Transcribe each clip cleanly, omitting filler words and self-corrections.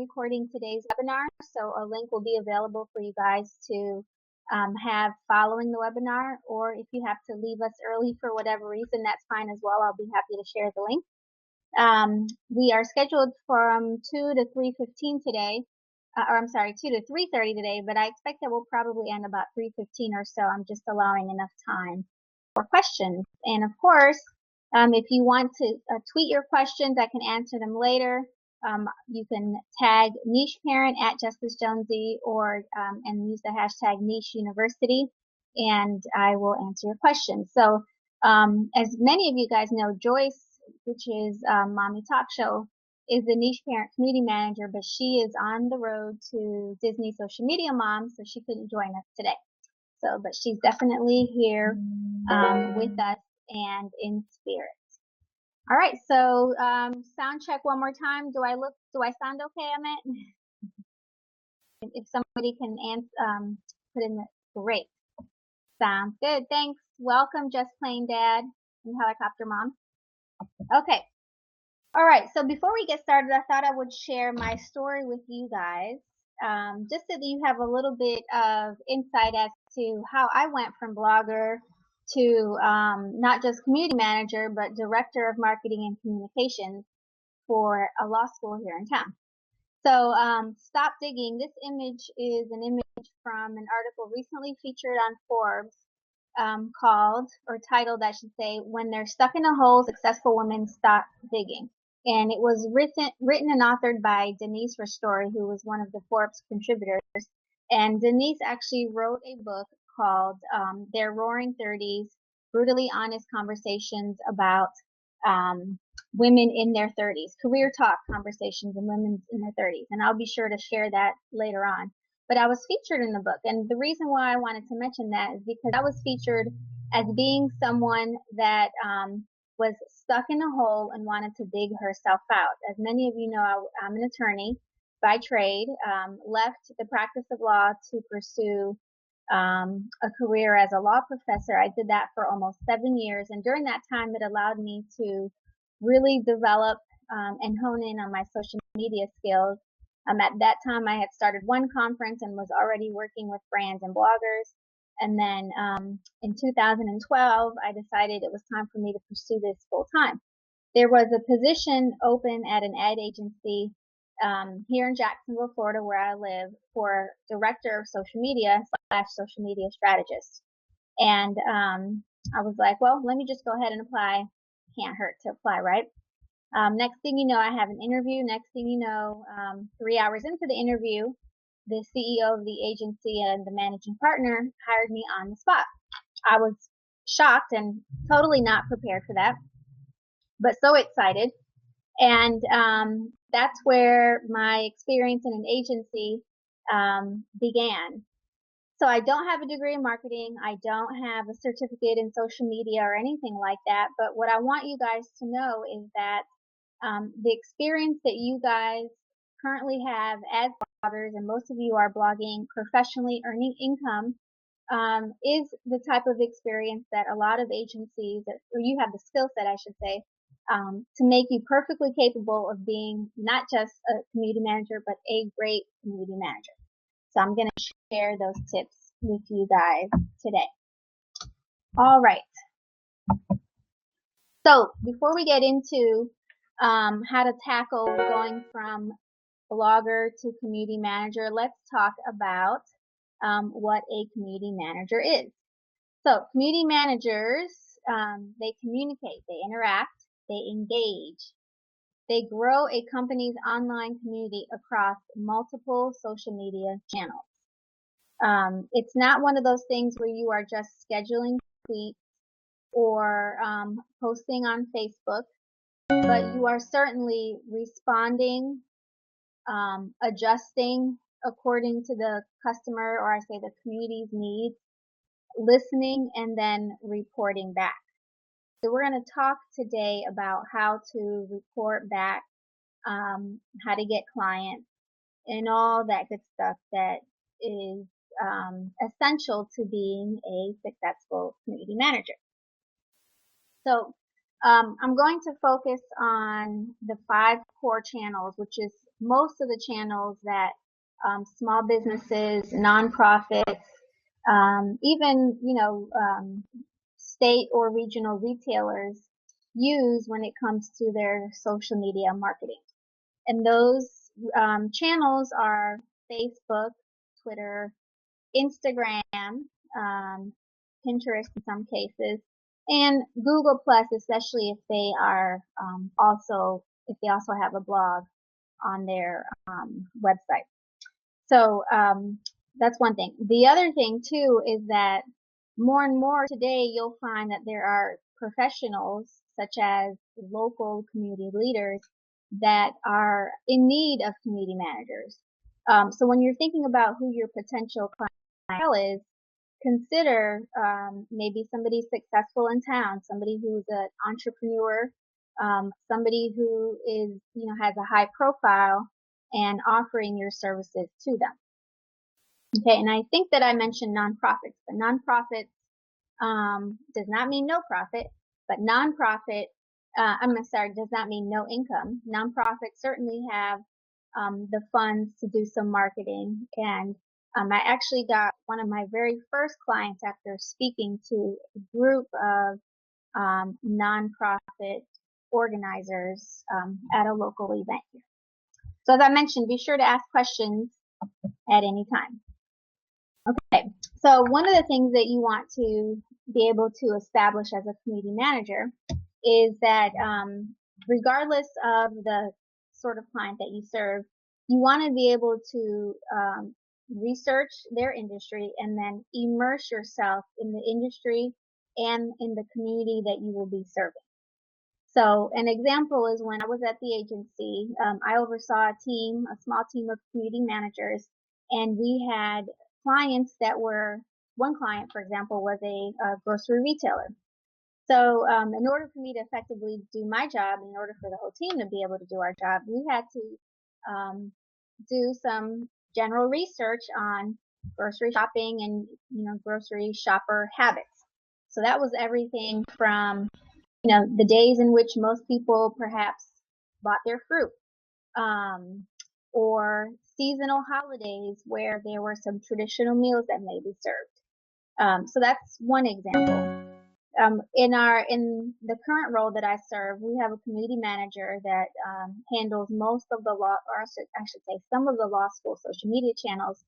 recording today's webinar, so a link will be available for you guys to have following the webinar, or if you have to leave us early for whatever reason, that's fine as well. I'll be happy to share the link. We are scheduled from 2 to 3:15 today, or I'm sorry, 2 to 3:30 today, but I expect that we'll probably end about 3:15 or so. I'm just allowing enough time for questions. And of course, if you want to tweet your questions, I can answer them later. You can tag Niche Parent at Justice Jonesy or and use the hashtag Niche University, and I will answer your questions. So as many of you guys know, Joyce, which is Mommy Talk Show, is the Niche Parent Community Manager, but she is on the road to Disney Social Media Mom, so she couldn't join us today. So, but she's definitely here with us and in spirit. All right, so sound check one more time. Do I sound okay, Amit? If somebody can answer, put in the great. Sounds good. Thanks. Welcome, Just Plain Dad and Helicopter Mom. Okay. All right. So before we get started, I thought I would share my story with you guys, just so that you have a little bit of insight as to how I went from blogger to not just community manager, but director of marketing and communications for a law school here in town. So stop digging. This image is an image from an article recently featured on Forbes called, or titled, I should say, "When They're Stuck in a Hole, Successful Women Stop Digging." And it was written and authored by Denise Ristori, who was one of the Forbes contributors. And Denise actually wrote a book called Their Roaring 30s, Brutally Honest Conversations about women in their 30s, career talk conversations and women in their 30s. And I'll be sure to share that later on. But I was featured in the book. And the reason why I wanted to mention that is because I was featured as being someone that was stuck in a hole and wanted to dig herself out. As many of you know, I'm an attorney by trade, left the practice of law to pursue a career as a law professor. I did that for almost 7 years, and during that time it allowed me to really develop and hone in on my social media skills. At that time I had started one conference and was already working with brands and bloggers. And then in 2012, I decided it was time for me to pursue this full time. There was a position open at an ad agency here in Jacksonville, Florida, where I live, for director of social media / social media strategist. And I was like, well, let me just go ahead and apply. Can't hurt to apply, right? Next thing you know, I have an interview. Next thing you know, 3 hours into the interview, the CEO of the agency and the managing partner hired me on the spot. I was shocked and totally not prepared for that, but so excited. And that's where my experience in an agency began. So I don't have a degree in marketing. I don't have a certificate in social media or anything like that. But what I want you guys to know is that the experience that you guys currently have as bloggers, and most of you are blogging professionally, earning income, is the type of experience that a lot of agencies, or you have the skill set, I should say, to make you perfectly capable of being not just a community manager, but a great community manager. So I'm going to share those tips with you guys today. All right. So before we get into how to tackle going from blogger to community manager, let's talk about what a community manager is. So community managers, they communicate, they interact, they engage, they grow a company's online community across multiple social media channels. It's not one of those things where you are just scheduling tweets or posting on Facebook, but you are certainly responding, adjusting according to the customer, or I say the community's needs, listening, and then reporting back. So we're going to talk today about how to report back, how to get clients, and all that good stuff that is essential to being a successful community manager. So I'm going to focus on the 5 core channels, which is most of the channels that small businesses, nonprofits, even state or regional retailers use when it comes to their social media marketing. And those channels are Facebook, Twitter, Instagram, um, Pinterest in some cases, and Google Plus, especially if they are if they also have a blog on their website. So that's one thing. The other thing too is that more and more today you'll find that there are professionals such as local community leaders that are in need of community managers. So when you're thinking about who your potential clientele is, consider maybe somebody successful in town, somebody who's an entrepreneur, somebody who is has a high profile, and offering your services to them. Okay, and I think that I mentioned nonprofits, but nonprofits does not mean no profit, but nonprofit, does not mean no income. Nonprofits certainly have the funds to do some marketing, and I actually got one of my very first clients after speaking to a group of nonprofit organizers at a local event here. So as I mentioned, be sure to ask questions at any time. Okay, so one of the things that you want to be able to establish as a community manager is that regardless of the sort of client that you serve, you want to be able to research their industry and then immerse yourself in the industry and in the community that you will be serving. So an example is when I was at the agency, I oversaw a small team of community managers, and we had clients that were, one client, for example, was a grocery retailer. So in order for me to effectively do my job, in order for the whole team to be able to do our job, we had to do some general research on grocery shopping and grocery shopper habits. So that was everything from the days in which most people perhaps bought their fruit, or seasonal holidays where there were some traditional meals that may be served. So that's one example. In the current role that I serve, we have a community manager that handles most of the law, or I should say some of the law school social media channels.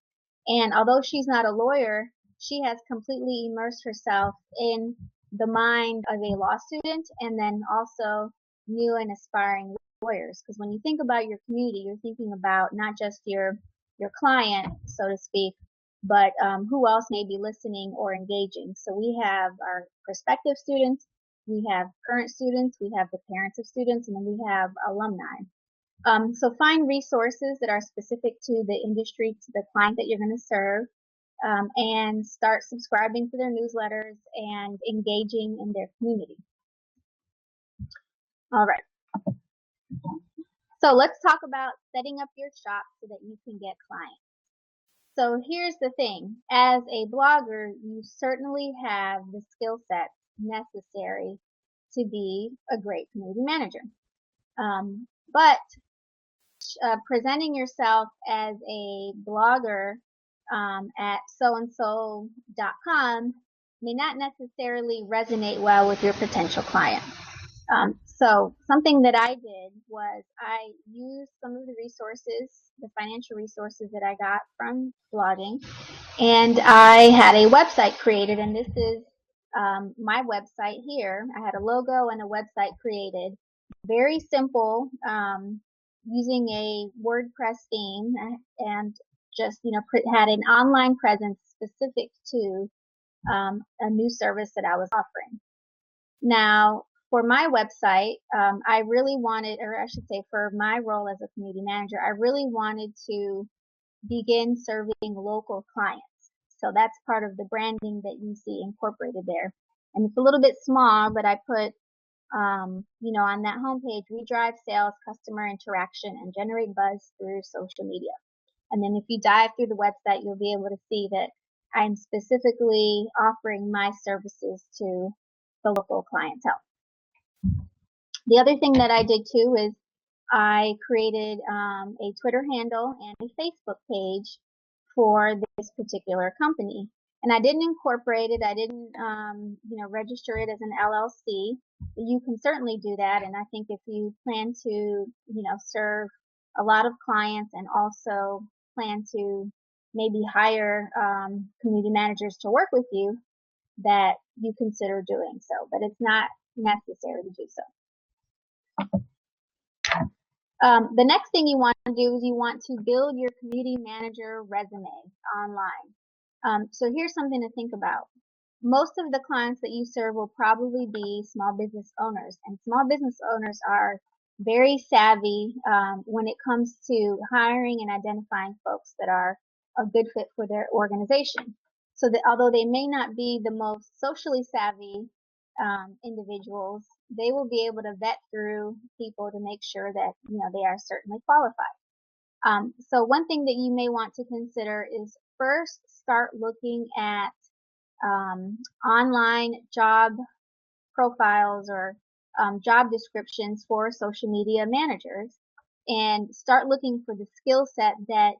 And although she's not a lawyer, she has completely immersed herself in the mind of a law student and then also new and aspiring lawyers. Because when you think about your community, you're thinking about not just your client, so to speak, but who else may be listening or engaging. So we have our prospective students, we have current students, we have the parents of students, and then we have alumni. So find resources that are specific to the industry, to the client that you're going to serve, and start subscribing to their newsletters and engaging in their community. All right. So let's talk about setting up your shop so that you can get clients. So here's the thing. As a blogger, you certainly have the skill sets necessary to be a great community manager. But presenting yourself as a blogger at soandso.com may not necessarily resonate well with your potential client. So something that I did was I used some of the resources, the financial resources that I got from blogging, and I had a website created, and this is my website here. I had a logo and a website created. Very simple, using a WordPress theme, and just had an online presence specific to a new service that I was offering. Now, for my website, I really wanted, or I should say for my role as a community manager, I really wanted to begin serving local clients. So that's part of the branding that you see incorporated there. And it's a little bit small, but I put, on that homepage, we drive sales, customer interaction, and generate buzz through social media. And then if you dive through the website, you'll be able to see that I'm specifically offering my services to the local clientele. The other thing that I did too is I created a Twitter handle and a Facebook page for this particular company. And I didn't incorporate it. I didn't, register it as an LLC. You can certainly do that. And I think if you plan to, serve a lot of clients and also plan to maybe hire community managers to work with you, that you consider doing so. But it's not necessary to do so. The next thing you want to do is you want to build your community manager resume online. So here's something to think about. Most of the clients that you serve will probably be small business owners, and small business owners are very savvy when it comes to hiring and identifying folks that are a good fit for their organization. So that although they may not be the most socially savvy individuals, they will be able to vet through people to make sure that they are certainly qualified. So one thing that you may want to consider is first start looking at online job profiles or job descriptions for social media managers, and start looking for the skill set that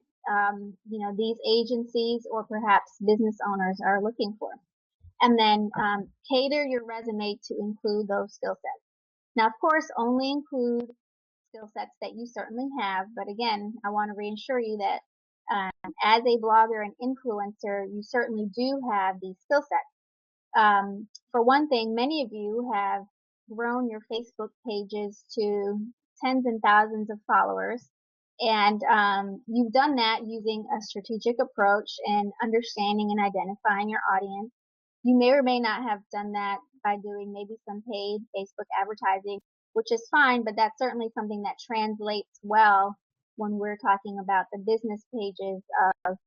these agencies or perhaps business owners are looking for. And then cater your resume to include those skill sets. Now, of course, only include skill sets that you certainly have. But again, I want to reassure you that as a blogger and influencer, you certainly do have these skill sets. For one thing, many of you have grown your Facebook pages to tens and thousands of followers. And you've done that using a strategic approach and understanding and identifying your audience. You may or may not have done that by doing maybe some paid Facebook advertising, which is fine, but that's certainly something that translates well when we're talking about the business pages of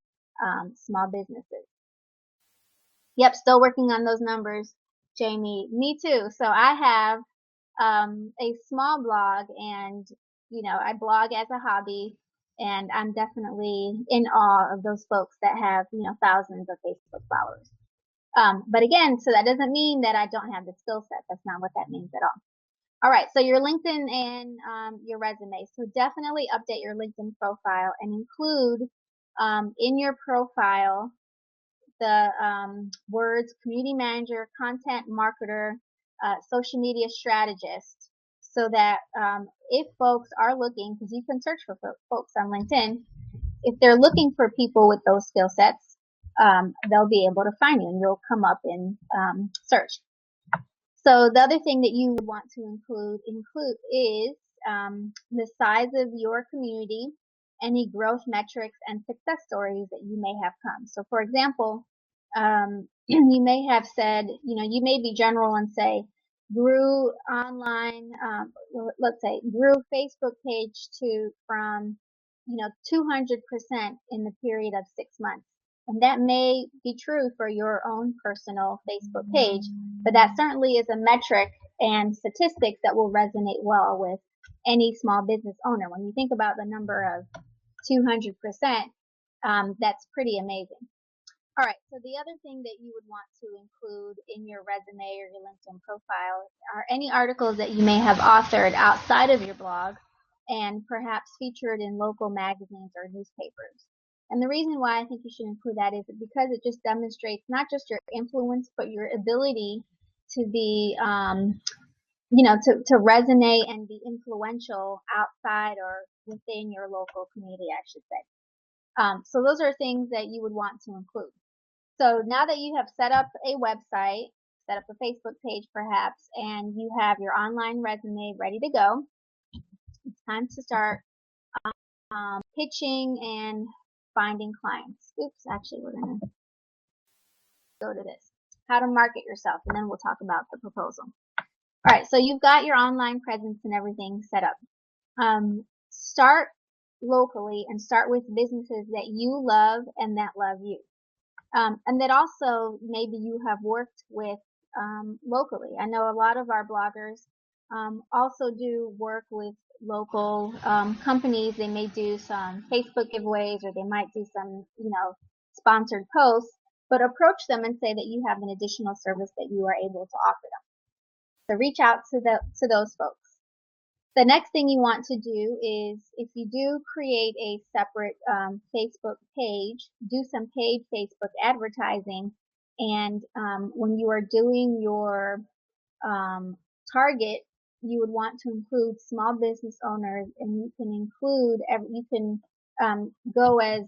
small businesses. Yep, still working on those numbers, Jamie. Me too. So I have a small blog, and I blog as a hobby, and I'm definitely in awe of those folks that have thousands of Facebook followers. But again, so that doesn't mean that I don't have the skill set. That's not what that means at all. All right, so your LinkedIn and your resume. So definitely update your LinkedIn profile and include in your profile the words community manager, content marketer, social media strategist, so that if folks are looking, because you can search for folks on LinkedIn, if they're looking for people with those skill sets, they'll be able to find you and you'll come up in search. So the other thing that you would want to include is the size of your community, any growth metrics and success stories that you may have come. So for example, you may have said, you may be general and say, grew online, let's say grew Facebook page from 200% in the period of 6 months. And that may be true for your own personal Facebook page, but that certainly is a metric and statistics that will resonate well with any small business owner. When you think about the number of 200%, that's pretty amazing. All right, so the other thing that you would want to include in your resume or your LinkedIn profile are any articles that you may have authored outside of your blog and perhaps featured in local magazines or newspapers. And the reason why I think you should include that is because it just demonstrates not just your influence, but your ability to be, to resonate and be influential outside or within your local community, I should say. So those are things that you would want to include. So now that you have set up a website, set up a Facebook page perhaps, and you have your online resume ready to go, it's time to start pitching and finding clients. Oops, actually we're going to go to this. How to market yourself, and then we'll talk about the proposal. All right, so you've got your online presence and everything set up. Start locally and start with businesses that you love and that love you. And that also maybe you have worked with locally. I know a lot of our bloggers also do work with local companies. They may do some Facebook giveaways, or they might do some, sponsored posts, but approach them and say that you have an additional service that you are able to offer them. So reach out to those folks. The next thing you want to do is, if you do create a separate Facebook page, do some paid Facebook advertising. And when you are doing your target, you would want to include small business owners, and you can include, you can go as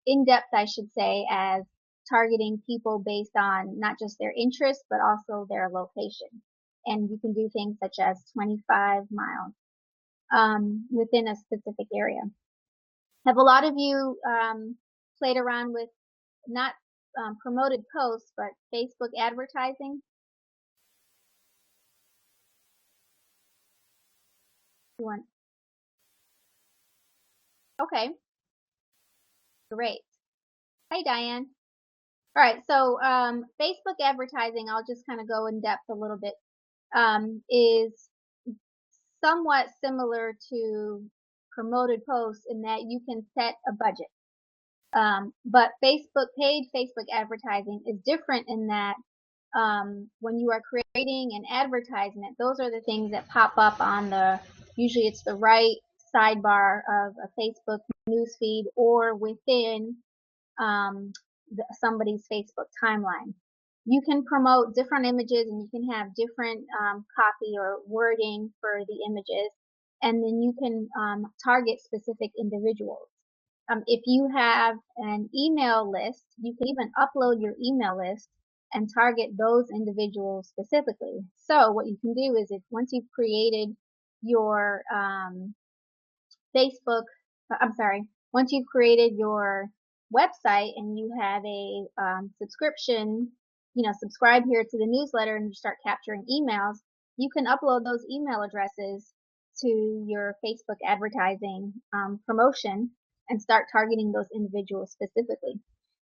in-depth, I should say, as targeting people based on not just their interests, but also their location. And you can do things such as 25 miles within a specific area. Have a lot of you played around with not promoted posts, but Facebook advertising? You want? Okay, great. Hi, Diane. All right, so Facebook advertising, I'll just kind of go in depth a little bit, is somewhat similar to promoted posts in that you can set a budget. But paid Facebook advertising is different in that when you are creating an advertisement, those are the things that pop up on usually it's the right sidebar of a Facebook newsfeed or within somebody's Facebook timeline. You can promote different images, and you can have different copy or wording for the images, and then you can target specific individuals. If you have an email list, you can even upload your email list and target those individuals specifically. So what you can do is, if once you've created your Facebook, I'm sorry, once you've created your website and you have a subscription, subscribe here to the newsletter and you start capturing emails, you can upload those email addresses to your Facebook advertising promotion and start targeting those individuals specifically.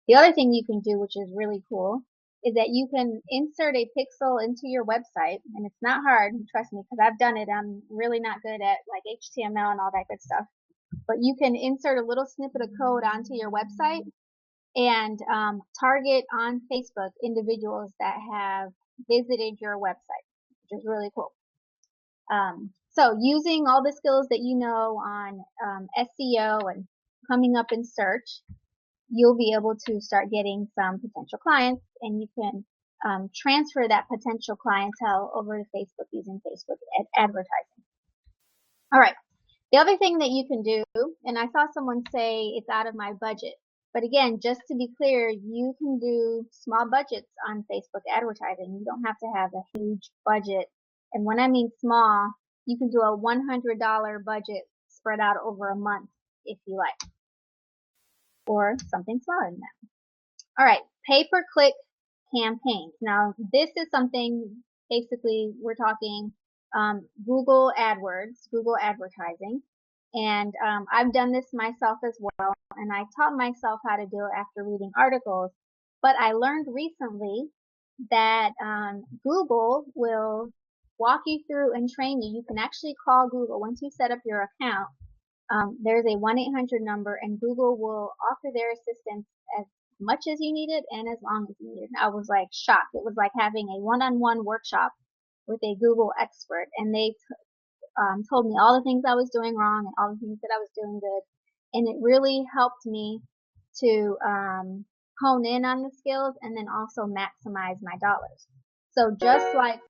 The other thing you can do, which is really cool, is that you can insert a pixel into your website, and it's not hard, trust me, because I've done it. I'm really not good at like HTML and all that good stuff. But you can insert a little snippet of code onto your website and target on Facebook individuals that have visited your website, which is really cool. So using all the skills that you know on SEO and coming up in search, you'll be able to start getting some potential clients, and you can transfer that potential clientele over to Facebook using Facebook advertising. All right. The other thing that you can do, and I saw someone say it's out of my budget, but again, just to be clear, you can do small budgets on Facebook advertising. You don't have to have a huge budget. And when I mean small, you can do a $100 budget spread out over a month if you like, or something smaller than that. All right, pay-per-click campaigns. Now, this is something, basically, we're talking Google AdWords, Google advertising. And I've done this myself as well, and I taught myself how to do it after reading articles. But I learned recently that Google will walk you through and train you. You can actually call Google once you set up your account. There's a 1-800 number, and Google will offer their assistance as much as you need it and as long as you need it. And I was like shocked. It was like having a one-on-one workshop with a Google expert, and they told me all the things I was doing wrong and all the things that I was doing good. And it really helped me to hone in on the skills and then also maximize my dollars. So just like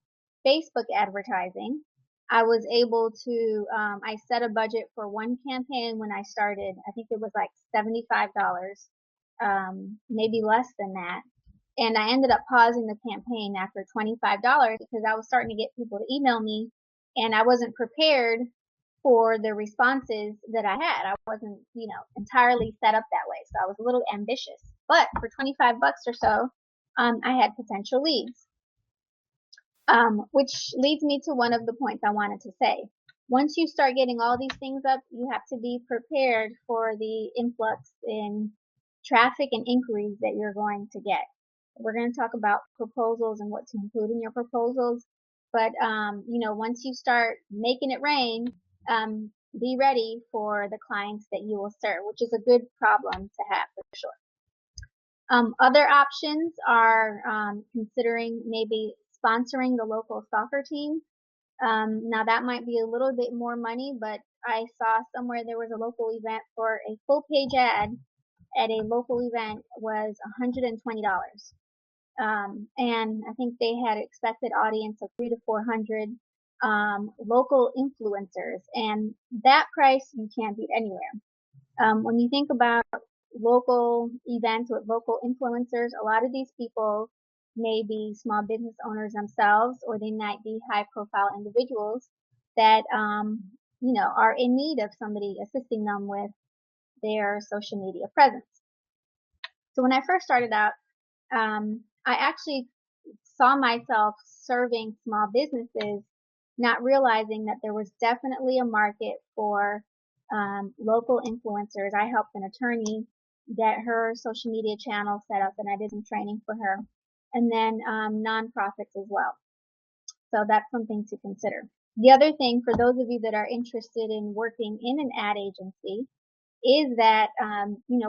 Facebook advertising, I was able to, I set a budget for one campaign when I started. I think it was like $75, maybe less than that. And I ended up pausing the campaign after $25 because I was starting to get people to email me, and I wasn't prepared for the responses that I had. I wasn't, entirely set up that way. So I was a little ambitious. But for 25 bucks or so, I had potential leads. Which leads me to one of the points I wanted to say. Once you start getting all these things up, you have to be prepared for the influx in traffic and inquiries that you're going to get. We're going to talk about proposals and what to include in your proposals. But, once you start making it rain, be ready for the clients that you will serve, which is a good problem to have for sure. Other options are considering maybe sponsoring the local soccer team. Now that might be a little bit more money, but I saw somewhere there was a local event for a full page ad at a local event was $120. And I think they had expected audience of 300 to 400 local influencers, and that price you can't beat anywhere. When you think about local events with local influencers, a lot of these people may be small business owners themselves, or they might be high profile individuals that, are in need of somebody assisting them with their social media presence. So when I first started out, I actually saw myself serving small businesses, not realizing that there was definitely a market for local influencers. I helped an attorney get her social media channel set up, and I did some training for her, and then nonprofits as well. So that's something to consider. The other thing, for those of you that are interested in working in an ad agency, is that,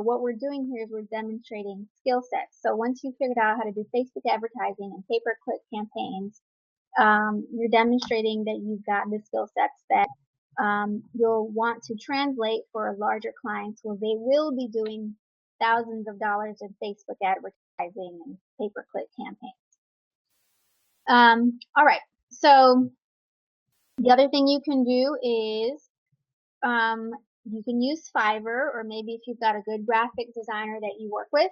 what we're doing here is we're demonstrating skill sets. So once you've figured out how to do Facebook advertising and pay-per-click campaigns, you're demonstrating that you've got the skill sets that you'll want to translate for larger clients where they will be doing thousands of dollars in Facebook advertising and pay-per-click campaigns. All right. So the other thing you can do is you can use Fiverr, or maybe if you've got a good graphic designer that you work with,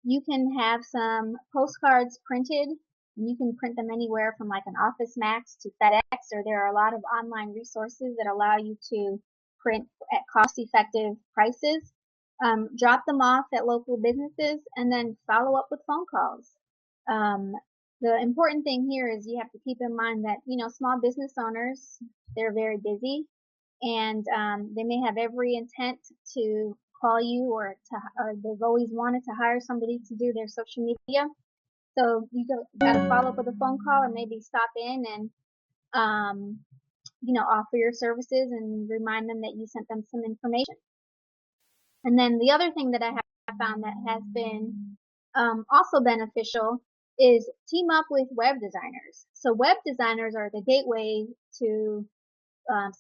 you can have some postcards printed, and you can print them anywhere from like an Office Max to FedEx, or there are a lot of online resources that allow you to print at cost-effective prices. Drop them off at local businesses, and then follow up with phone calls. The important thing here is you have to keep in mind that, small business owners, they're very busy, and they may have every intent to call you, or they've always wanted to hire somebody to do their social media. So you got to follow up with a phone call, or maybe stop in and offer your services and remind them that you sent them some information. And then the other thing that I have found that has been also beneficial is team up with web designers. So web designers are the gateway to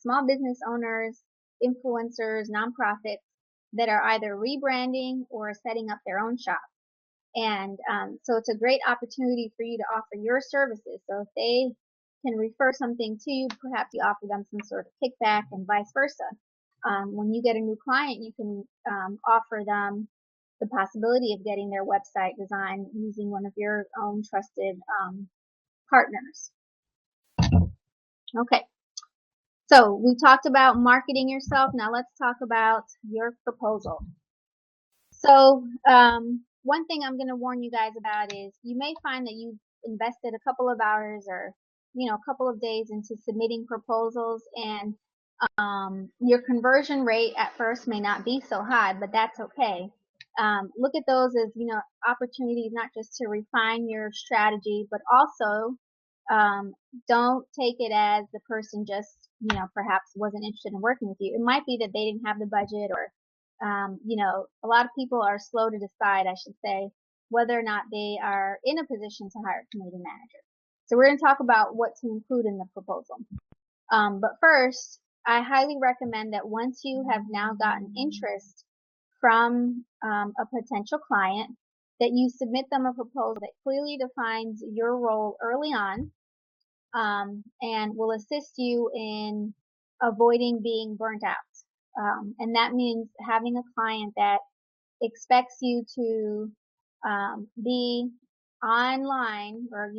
small business owners, influencers, nonprofits that are either rebranding or setting up their own shop. And so it's a great opportunity for you to offer your services. So if they can refer something to you, perhaps you offer them some sort of kickback, and vice versa. When you get a new client, you can offer them the possibility of getting their website designed using one of your own trusted partners. Okay. So we talked about marketing yourself. Now let's talk about your proposal. So one thing I'm going to warn you guys about is you may find that you've invested a couple of hours, or a couple of days into submitting proposals, and your conversion rate at first may not be so high, but that's okay. Look at those as opportunities not just to refine your strategy, but also don't take it as the person just perhaps wasn't interested in working with you. It might be that they didn't have the budget, or a lot of people are slow to decide, I should say, whether or not they are in a position to hire a community manager. So we're going to talk about what to include in the proposal. But first, I highly recommend that once you have now gotten interest from a potential client, that you submit them a proposal that clearly defines your role early on, and will assist you in avoiding being burnt out. And that means having a client that expects you to be online, or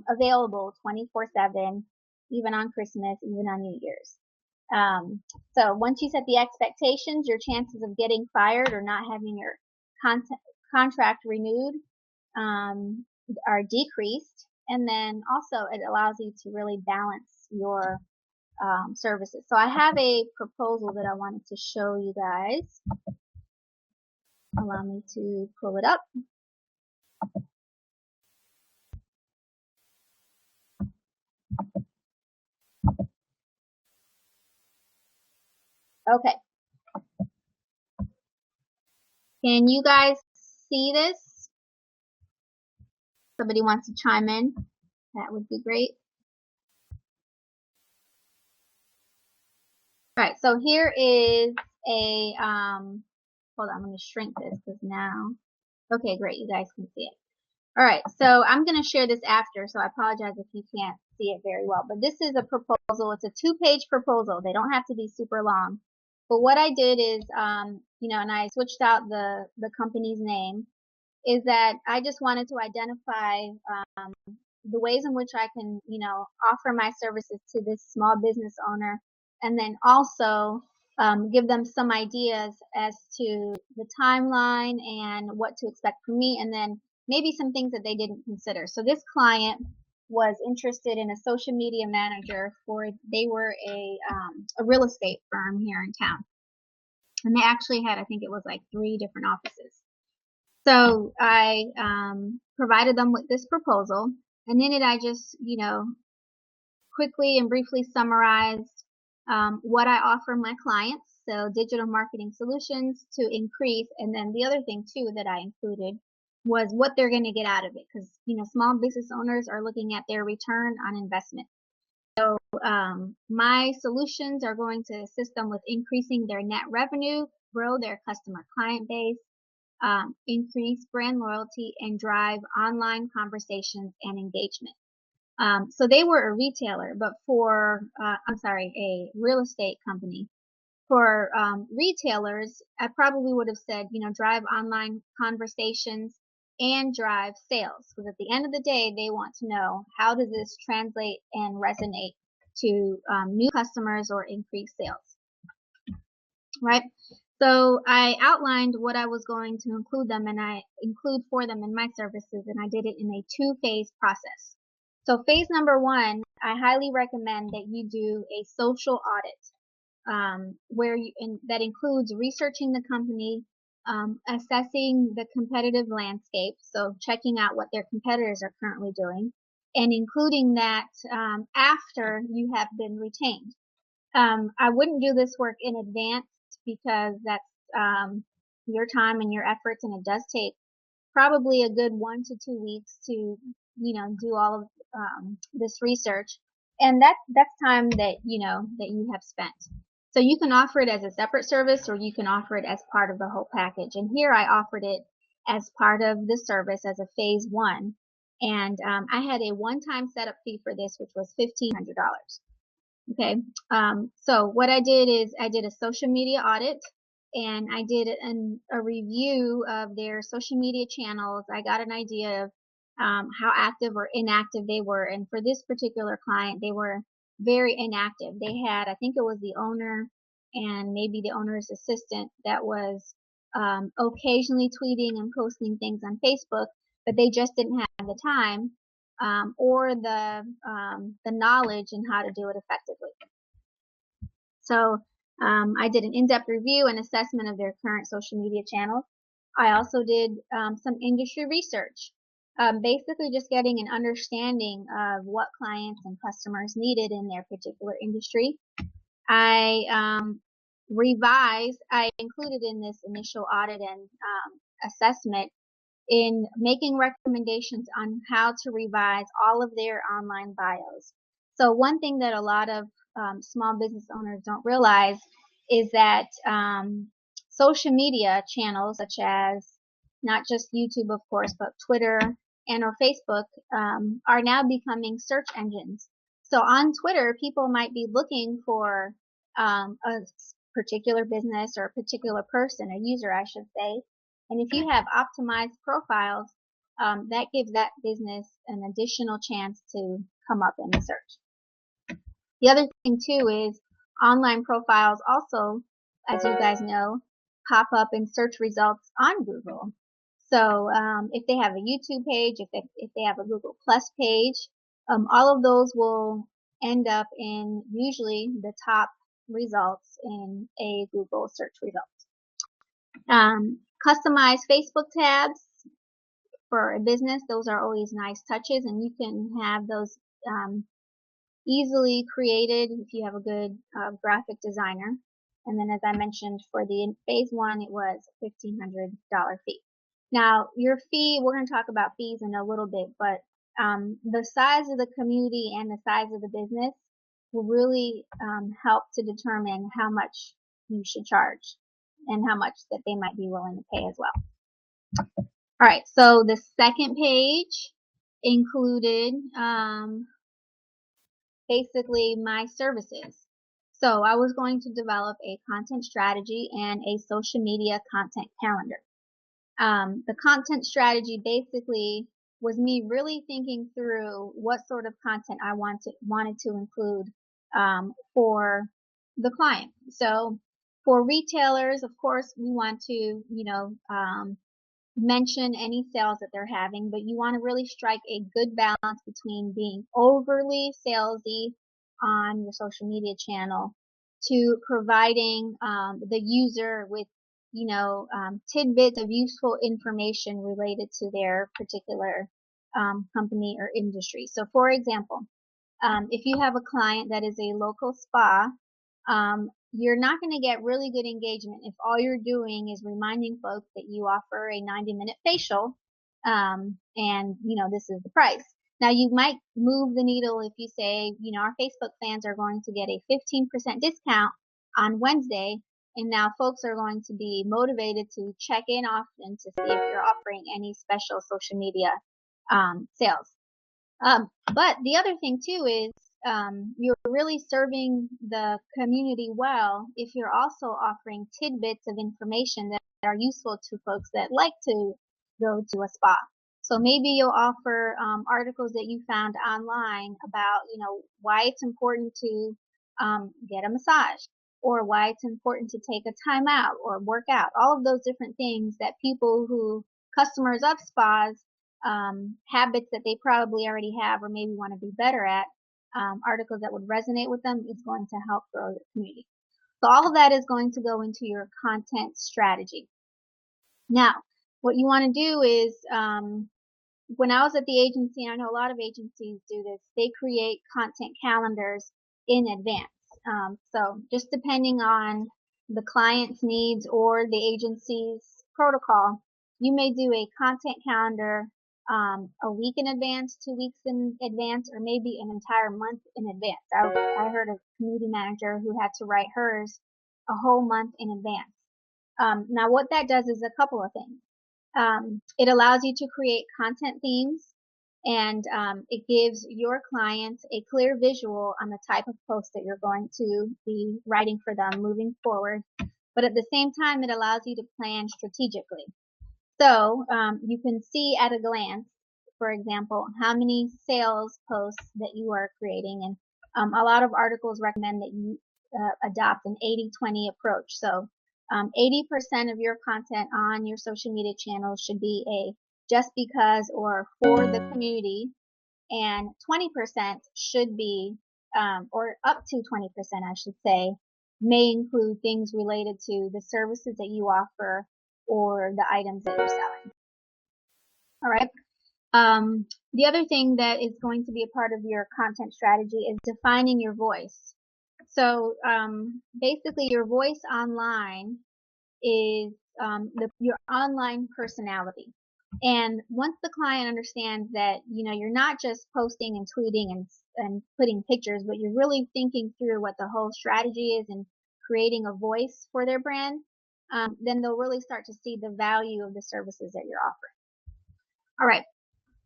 available 24/7, even on Christmas, even on New Year's. So once you set the expectations, your chances of getting fired or not having your contract renewed are decreased. And then also it allows you to really balance your services. So I have a proposal that I wanted to show you guys. Allow me to pull it up. Okay. Can you guys see this? Somebody wants to chime in? That would be great. All right, so here is a, hold on, I'm going to shrink this because now, okay, great, you guys can see it. All right, so I'm going to share this after, so I apologize if you can't see it very well. But this is a proposal. It's a 2-page proposal. They don't have to be super long. But what I did is, and I switched out the company's name, is that I just wanted to identify the ways in which I can, offer my services to this small business owner, and then also give them some ideas as to the timeline and what to expect from me, and then maybe some things that they didn't consider. So this client was interested in a social media manager they were a real estate firm here in town. And they actually had, I think it was like 3 different offices. So I provided them with this proposal, and in it I just, quickly and briefly summarized what I offer my clients, so digital marketing solutions to increase, and then the other thing too that I included was what they're going to get out of it, because small business owners are looking at their return on investment. So my solutions are going to assist them with increasing their net revenue, grow their customer client base, increase brand loyalty, and drive online conversations and engagement. So they were a retailer, but a real estate company. For retailers, I probably would have said, drive online conversations and drive sales. Because at the end of the day, they want to know, how does this translate and resonate to new customers or increase sales, right? So I outlined what I was going to include for them in my services, and I did it in a 2-phase process. So phase number 1, I highly recommend that you do a social audit, that includes researching the company, assessing the competitive landscape, so checking out what their competitors are currently doing, and including that after you have been retained. I wouldn't do this work in advance because that's your time and your efforts, and it does take probably a good 1 to 2 weeks to do all of this research, and that's time that you have spent. So you can offer it as a separate service, or you can offer it as part of the whole package. And here I offered it as part of the service as a phase 1, and I had a one-time setup fee for this, which was $1,500. Okay, so what I did is I did a social media audit, and I did a review of their social media channels. I got an idea of how active or inactive they were, and for this particular client, they were very inactive. They had, I think it was the owner and maybe the owner's assistant that was occasionally tweeting and posting things on Facebook, but they just didn't have the time or the knowledge in how to do it effectively. So I did an in-depth review and assessment of their current social media channels. I also did some industry research, basically just getting an understanding of what clients and customers needed in their particular industry. I included in this initial audit and assessment in making recommendations on how to revise all of their online bios. So one thing that a lot of small business owners don't realize is that social media channels such as not just YouTube, of course, but Twitter and or Facebook are now becoming search engines. So on Twitter, people might be looking for a particular business or a particular person, a user, I should say. And if you have optimized profiles, that gives that business an additional chance to come up in the search. The other thing too is online profiles also, as you guys know, pop up in search results on Google. So if they have a YouTube page, if they have a Google Plus page, all of those will end up in usually the top results in a Google search result. Customized Facebook tabs for a business, those are always nice touches, and you can have those easily created if you have a good graphic designer. And then, as I mentioned, for the phase 1, it was a $1,500 fee. Now, your fee, we're going to talk about fees in a little bit, but the size of the community and the size of the business will really help to determine how much you should charge and how much that they might be willing to pay as well. All right, so the second page included basically my services. So I was going to develop a content strategy and a social media content calendar. The content strategy basically was me really thinking through what sort of content I wanted to include for the client. So for retailers, of course, we want to, mention any sales that they're having, but you want to really strike a good balance between being overly salesy on your social media channel to providing the user with tidbits of useful information related to their particular company or industry. So for example, if you have a client that is a local spa, you're not going to get really good engagement if all you're doing is reminding folks that you offer a 90-minute facial, and this is the price. Now you might move the needle if you say, our Facebook fans are going to get a 15% discount on Wednesday, and now folks are going to be motivated to check in often to see if you're offering any special social media sales. But the other thing too is you're really serving the community well if you're also offering tidbits of information that are useful to folks that like to go to a spa. So maybe you'll offer articles that you found online about, why it's important to get a massage, or why it's important to take a time out or work out. All of those different things that customers of spas, habits that they probably already have or maybe want to be better at, articles that would resonate with them is going to help grow your community. So all of that is going to go into your content strategy. Now, what you want to do is, when I was at the agency, and I know a lot of agencies do this, they create content calendars in advance. So just depending on the client's needs or the agency's protocol, you may do a content calendar a week in advance, 2 weeks in advance, or maybe an entire month in advance. I heard of a community manager who had to write hers a whole month in advance. Now what that does is a couple of things. It allows you to create content themes, and it gives your clients a clear visual on the type of post that you're going to be writing for them moving forward. But at the same time, it allows you to plan strategically. So you can see at a glance, for example, how many sales posts that you are creating. And a lot of articles recommend that you adopt an 80-20 approach. So 80% of your content on your social media channels should be a just because or for the community, and 20% should be, or up to 20%, I should say, may include things related to the services that you offer or the items that you're selling. All right. The other thing that is going to be a part of your content strategy is defining your voice. So basically, your voice online is your online personality. And once the client understands that, you're not just posting and tweeting and putting pictures, but you're really thinking through what the whole strategy is and creating a voice for their brand, then they'll really start to see the value of the services that you're offering. All right.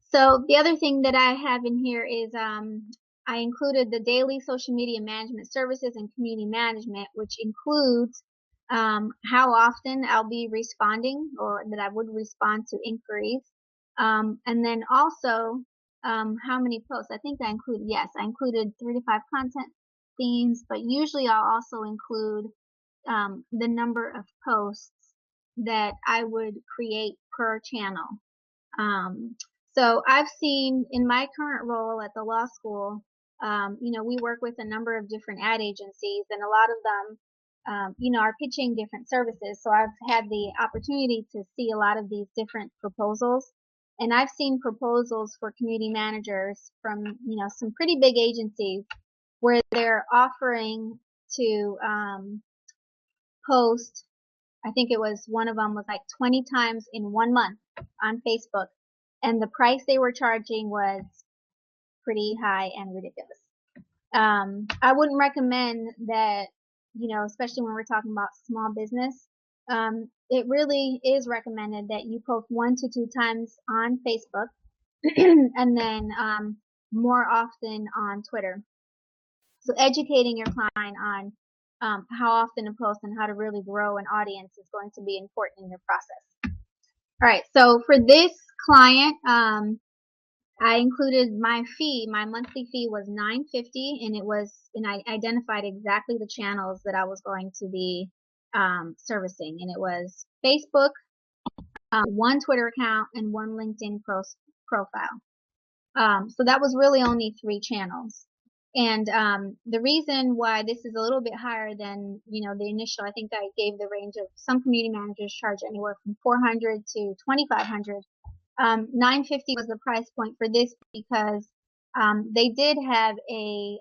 So the other thing that I have in here is I included the daily social media management services and community management, which includes how often I'll be responding, or that I would respond to inquiries, and then also how many posts. I think I included 3 to 5 content themes, but usually I'll also include the number of posts that I would create per channel. So I've seen in my current role at the law school, we work with a number of different ad agencies, and a lot of them, are pitching different services. So I've had the opportunity to see a lot of these different proposals, and I've seen proposals for community managers from, some pretty big agencies where they're offering to post, I think it was one of them was like 20 times in 1 month on Facebook, and the price they were charging was pretty high and ridiculous. I wouldn't recommend that, especially when we're talking about small business. It really is recommended that you post 1 to 2 times on Facebook and then more often on Twitter. So educating your client on how often to post and how to really grow an audience is going to be important in your process. All right, so for this client, I included my fee. My monthly fee was $9.50, and I identified exactly the channels that I was going to be servicing, and it was Facebook, one Twitter account, and one LinkedIn profile. So that was really only 3 channels. And the reason why this is a little bit higher than the initial, I think I gave the range of some community managers charge anywhere from $400 to $2,500. $9.50 was the price point for this because they did have a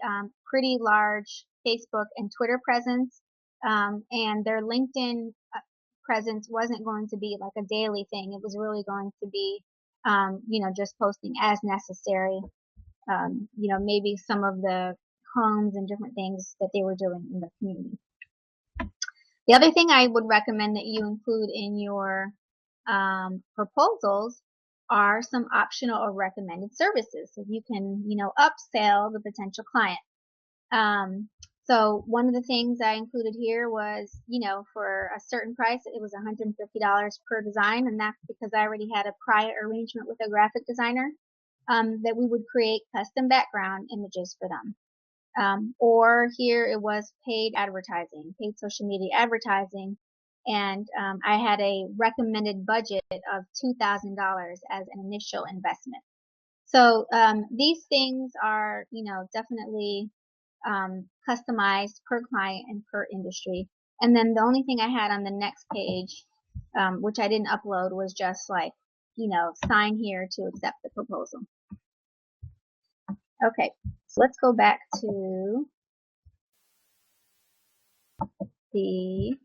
pretty large Facebook and Twitter presence, and their LinkedIn presence wasn't going to be like a daily thing. It was really going to be, just posting as necessary. Maybe some of the homes and different things that they were doing in the community. The other thing I would recommend that you include in your proposals are some optional or recommended services, so you can, upsell the potential client. So one of the things I included here was, for a certain price, it was $150 per design, and that's because I already had a prior arrangement with a graphic designer that we would create custom background images for them. Or here it was paid advertising, paid social media advertising, and I had a recommended budget of $2,000 as an initial investment. So these things are, definitely customized per client and per industry. And then the only thing I had on the next page, which I didn't upload, was just like, sign here to accept the proposal. Okay, so let's go back to the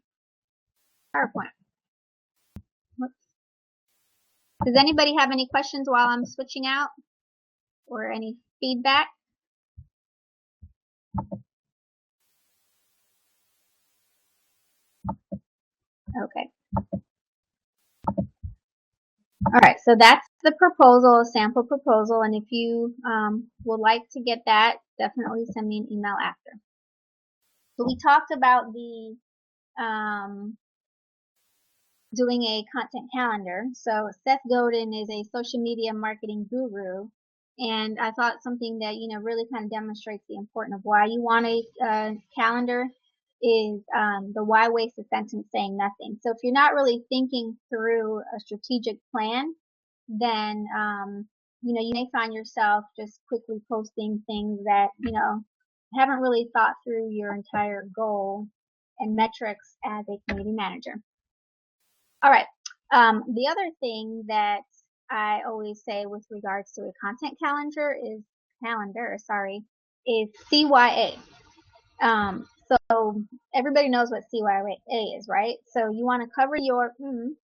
PowerPoint. Whoops. Does anybody have any questions while I'm switching out, or any feedback? Okay. All right, so that's the proposal, sample proposal, and if you would like to get that, definitely send me an email after. So we talked about the doing a content calendar. So Seth Godin is a social media marketing guru, and I thought something that really kind of demonstrates the importance of why you want a calendar is the why waste a sentence saying nothing. So if you're not really thinking through a strategic plan, then you may find yourself just quickly posting things that haven't really thought through your entire goal and metrics as a community manager. All right. The other thing that I always say with regards to a content calendar is CYA. So everybody knows what CYA is, right? So you want to cover your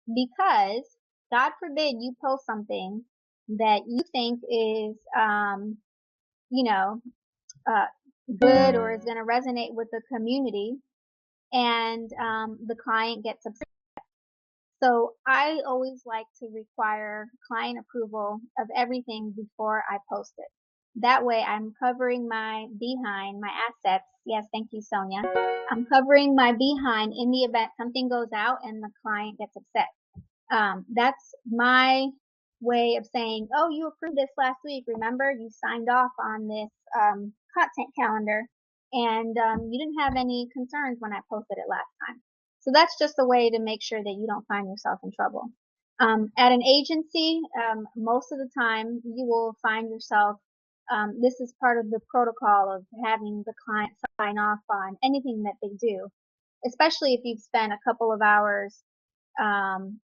because God forbid you post something that you think is good or is going to resonate with the community, and the client gets upset. So I always like to require client approval of everything before I post it. That way I'm covering my behind, my assets. Yes, thank you, Sonia. I'm covering my behind in the event something goes out and the client gets upset. That's my way of saying, oh, you approved this last week. Remember, you signed off on this content calendar, and you didn't have any concerns when I posted it last time. So that's just a way to make sure that you don't find yourself in trouble. At an agency, most of the time you will find yourself, this is part of the protocol of having the client sign off on anything that they do, especially if you've spent a couple of hours, and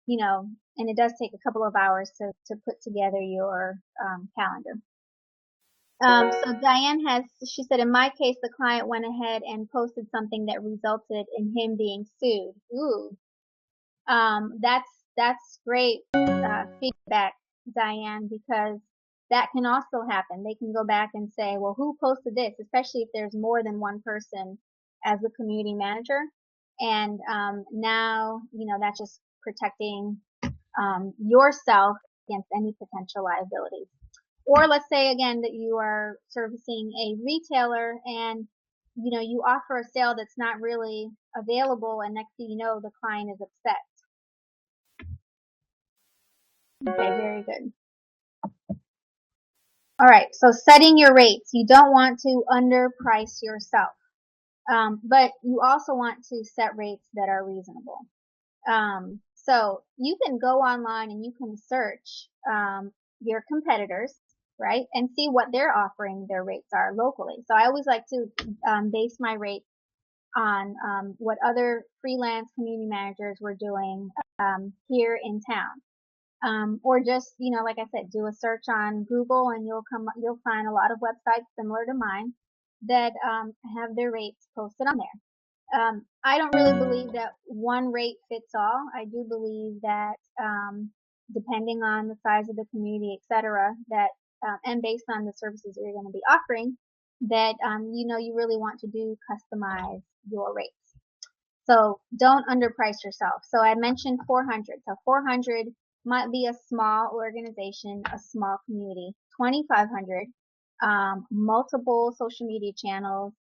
it does take a couple of hours to put together your calendar. So Diane she said, in my case, the client went ahead and posted something that resulted in him being sued. Ooh, that's great feedback, Diane, because that can also happen. They can go back and say, well, who posted this? Especially if there's more than one person as a community manager. And now, that's just protecting yourself against any potential liabilities. Or let's say again that you are servicing a retailer and you offer a sale that's not really available, and next thing you know, the client is upset. Okay, very good. All right, so setting your rates. You don't want to underprice yourself, but you also want to set rates that are reasonable. So you can go online and you can search your competitors, right, and see what they're offering their rates are locally. So I always like to base my rates on what other freelance community managers were doing here in town. Or just, like I said, do a search on Google and you'll find a lot of websites similar to mine that have their rates posted on there. I don't really believe that one rate fits all. I do believe that depending on the size of the community, etc., that and based on the services you're going to be offering, that you really want to do customize your rates. So don't underprice yourself. So I mentioned 400. So 400 might be a small organization, a small community. 2,500, multiple social media channels,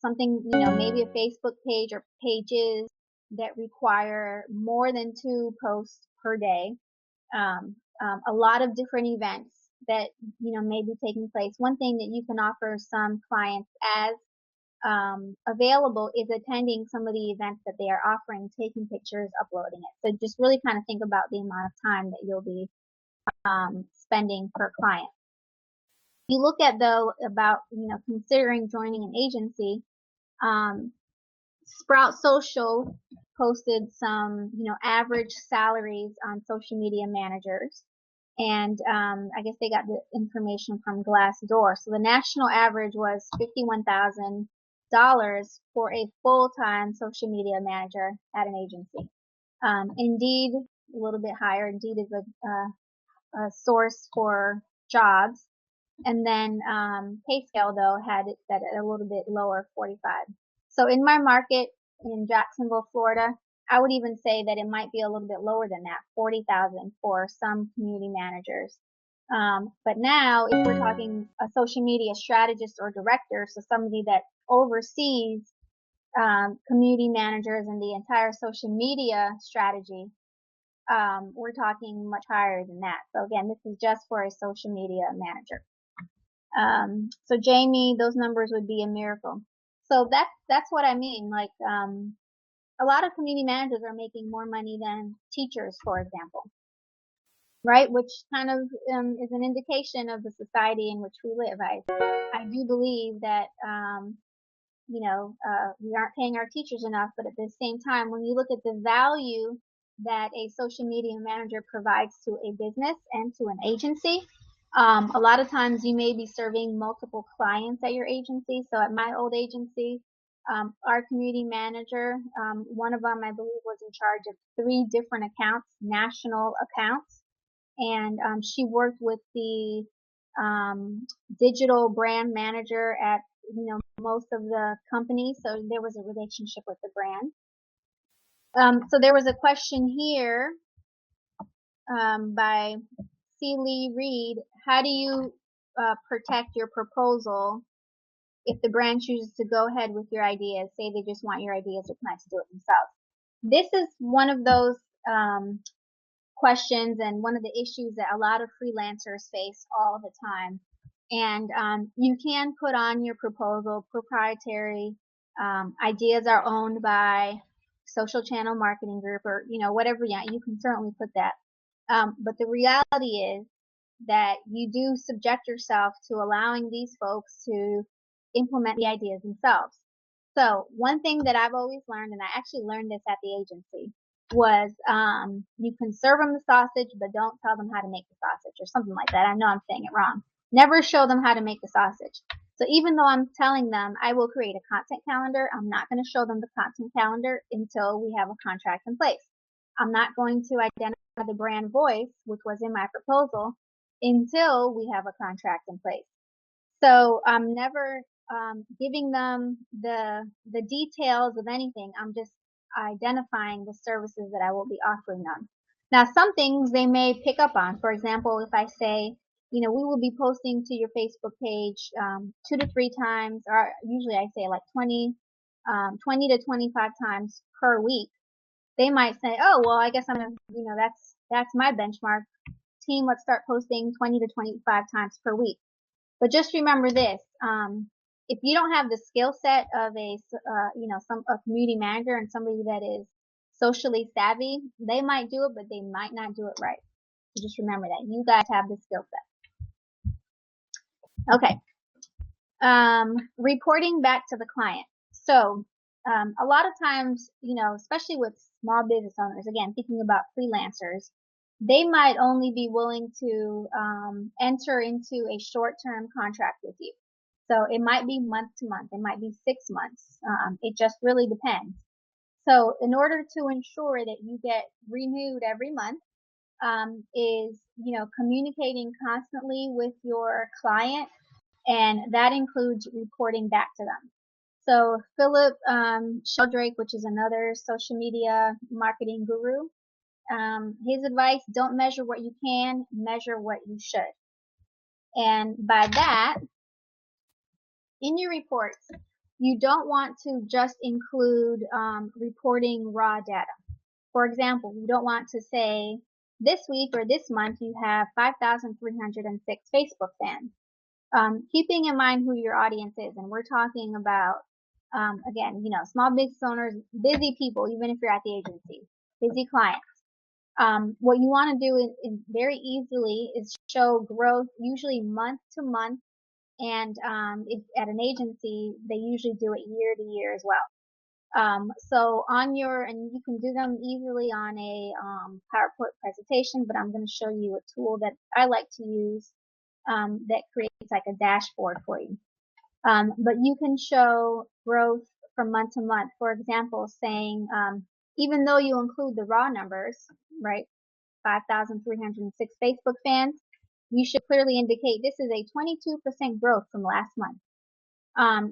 something, maybe a Facebook page or pages that require more than 2 posts per day. A lot of different events that, may be taking place. One thing that you can offer some clients as available is attending some of the events that they are offering, taking pictures, uploading it. So just really kind of think about the amount of time that you'll be spending per client. You look at though about considering joining an agency. Sprout Social posted some average salaries on social media managers. And I guess they got the information from Glassdoor. So the national average was $51,000 for a full-time social media manager at an agency. Indeed, a little bit higher. Indeed is a source for jobs. And then PayScale, though, had it set at a little bit lower, 45. So in my market in Jacksonville, Florida, I would even say that it might be a little bit lower than that, 40,000 for some community managers. But now, if we're talking a social media strategist or director, so somebody that oversees community managers and the entire social media strategy, we're talking much higher than that. So again, this is just for a social media manager. So Jamie, those numbers would be a miracle. So that's what I mean. Like, a lot of community managers are making more money than teachers, for example, right? Which kind of is an indication of the society in which we live. I do believe that we aren't paying our teachers enough, but at the same time, when you look at the value that a social media manager provides to a business and to an agency, a lot of times you may be serving multiple clients at your agency. So at my old agency, our community manager, one of them I believe was in charge of 3 different accounts, national accounts, and she worked with the digital brand manager at most of the companies, so there was a relationship with the brand. So there was a question here by C. Lee Reed. How do you protect your proposal if the brand chooses to go ahead with your ideas? Say they just want your ideas or plan to do it themselves. This is one of those questions and one of the issues that a lot of freelancers face all the time. And you can put on your proposal proprietary ideas are owned by social channel marketing group or whatever. Yeah, you can certainly put that. But the reality is that you do subject yourself to allowing these folks to implement the ideas themselves. So one thing that I've always learned, and I actually learned this at the agency, was you can serve them the sausage, but don't tell them how to make the sausage or something like that. I know I'm saying it wrong. Never show them how to make the sausage. So even though I'm telling them I will create a content calendar, I'm not going to show them the content calendar until we have a contract in place. I'm not going to identify the brand voice, which was in my proposal, until we have a contract in place. So I'm never giving them the details of anything. I'm just identifying the services that I will be offering them. Now, some things they may pick up on. For example, if I say, we will be posting to your Facebook page 2 to 3 times, or usually I say like 20 to 25 times per week. They might say, oh, well, I guess I'm gonna, that's my benchmark. Team, let's start posting 20 to 25 times per week. But just remember this, if you don't have the skill set of a community manager and somebody that is socially savvy, they might do it, but they might not do it right. So just remember that. You guys have the skill set. Okay. Reporting back to the client. So, a lot of times, especially with small business owners, again, thinking about freelancers, they might only be willing to enter into a short-term contract with you. So it might be month to month. It might be 6 months. It just really depends. So in order to ensure that you get renewed every month, is, communicating constantly with your client, and that includes reporting back to them. So Phillip Sheldrake, which is another social media marketing guru, his advice, don't measure what you can, measure what you should. And by that, in your reports, you don't want to just include reporting raw data. For example, you don't want to say this week or this month you have 5,306 Facebook fans. Keeping in mind who your audience is, and we're talking about, again, small business owners, busy people, even if you're at the agency, busy clients. What you want to do is very easily is show growth, usually month to month, and if at an agency, they usually do it year to year as well. So and you can do them easily on a PowerPoint presentation, but I'm going to show you a tool that I like to use that creates like a dashboard for you. But you can show growth from month to month. For example, saying, even though you include the raw numbers, right, 5,306 Facebook fans, you should clearly indicate this is a 22% growth from last month,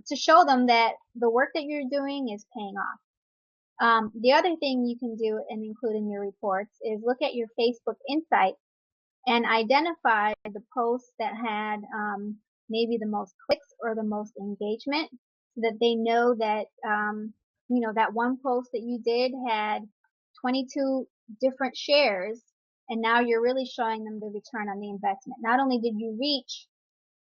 to show them that the work that you're doing is paying off. The other thing you can do and include in your reports is look at your Facebook Insights and identify the posts that had maybe the most clicks or the most engagement, so that they know that that one post that you did had 22 different shares, and now you're really showing them the return on the investment. Not only did you reach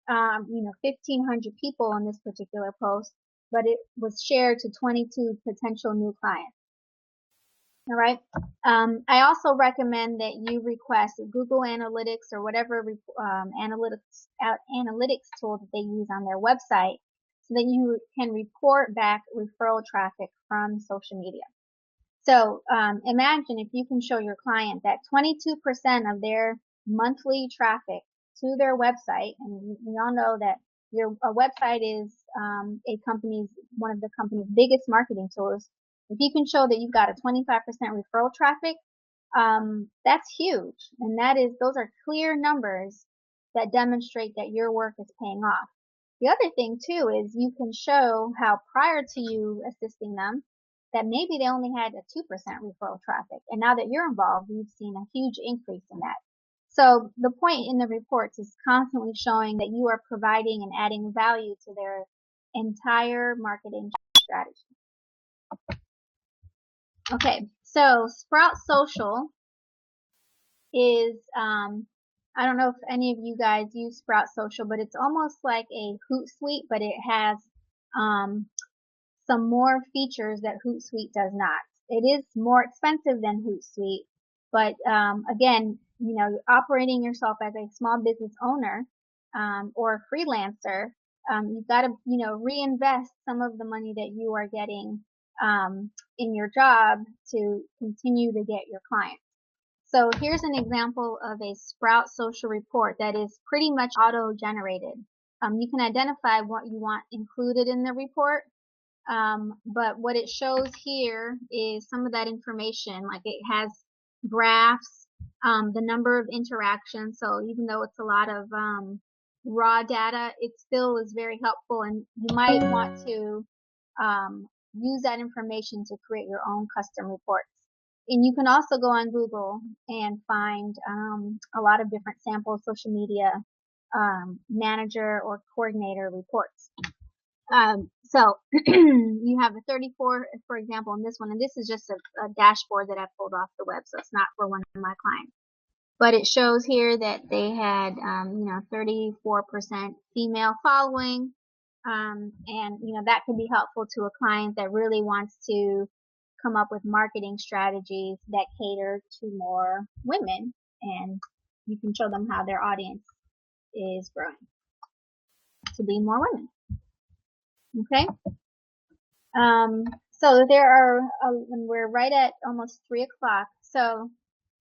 1,500 people on this particular post, but it was shared to 22 potential new clients. All right. I also recommend that you request Google Analytics or whatever analytics tool that they use on their website, so that you can report back referral traffic from social media. So imagine if you can show your client that 22% of their monthly traffic to their website, and we all know that a website is one of the company's biggest marketing tools. If you can show that you've got a 25% referral traffic, that's huge. And those are clear numbers that demonstrate that your work is paying off. The other thing too is you can show how prior to you assisting them, that maybe they only had a 2% referral traffic. And now that you're involved, you've seen a huge increase in that. So the point in the reports is constantly showing that you are providing and adding value to their entire marketing strategy. Okay, so Sprout Social is, I don't know if any of you guys use Sprout Social, but it's almost like a Hootsuite, but it has some more features that Hootsuite does not. It is more expensive than Hootsuite, but again, operating yourself as a small business owner or a freelancer, you've got to reinvest some of the money that you are getting in your job to continue to get your clients. So here's an example of a Sprout Social report that is pretty much auto-generated. You can identify what you want included in the report, but what it shows here is some of that information, like it has graphs, the number of interactions. So even though it's a lot of raw data, it still is very helpful, and you might want to use that information to create your own custom reports. And you can also go on Google and find a lot of different sample social media manager or coordinator reports. So you have a 34, for example, in this one, and this is just a dashboard that I pulled off the web, so it's not for one of my clients. But it shows here that they had, 34% female following, and that could be helpful to a client that really wants to come up with marketing strategies that cater to more women, and you can show them how their audience is growing to be more women. Okay. So there are, we're right at almost 3 o'clock. So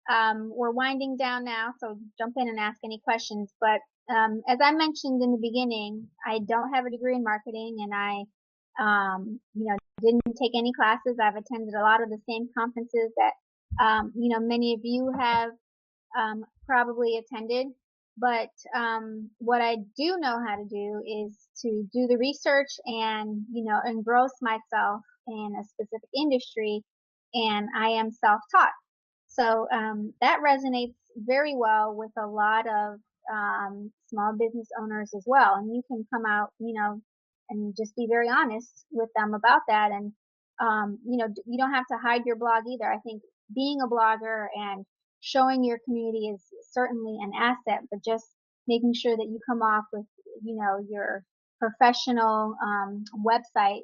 we're winding down now, so jump in and ask any questions. But as I mentioned in the beginning, I don't have a degree in marketing, and I, didn't take any classes. I've attended a lot of the same conferences that, many of you have probably attended. But what I do know how to do is to do the research and, engross myself in a specific industry, and I am self-taught. So that resonates very well with a lot of small business owners as well. And you can come out, and just be very honest with them about that. And, you don't have to hide your blog either. I think being a blogger and showing your community is certainly an asset, but just making sure that you come off with, your professional website